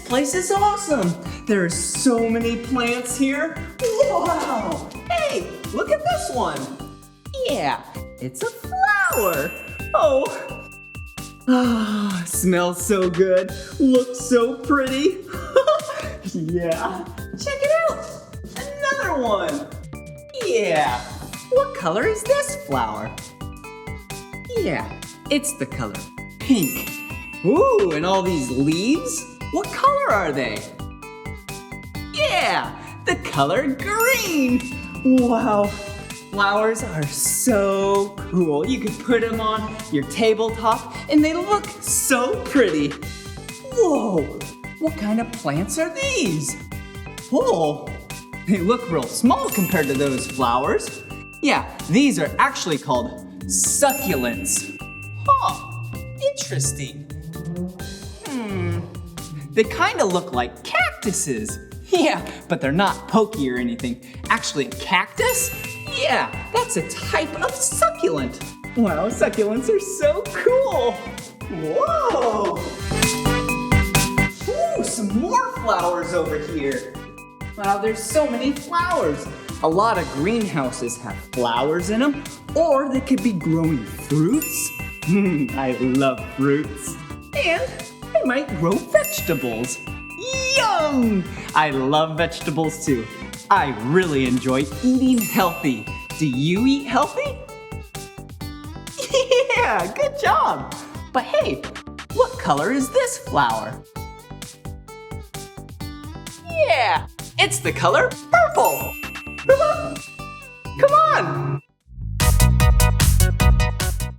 place is awesome. There's so many plants here. Wow! Hey, look at this one. Yeah, it's a flower. Oh, smells so good. Looks so pretty. Yeah, check it out. Another one. Yeah, what color is this flower? Yeah, it's the color pink. Ooh, and all these leaves? What color are they? Yeah, the color green. Wow, flowers are so cool. You could put them on your tabletop and they look so pretty. Whoa, what kind of plants are these? Oh, they look real small compared to those flowers. Yeah, these are actually called succulents. Huh, interesting. They kind of look like cactuses. Yeah, but they're not pokey or anything. Actually, a cactus? Yeah, that's a type of succulent. Wow, succulents are so cool. Whoa! Ooh, some more flowers over here. Wow, there's so many flowers. A lot of greenhouses have flowers in them, or they could be growing fruits. I love fruits. And they might grow vegetables. Yum! I love vegetables too. I really enjoy eating healthy. Do you eat healthy? Yeah, good job. But hey, what color is this flower? Yeah, it's the color purple. Come on,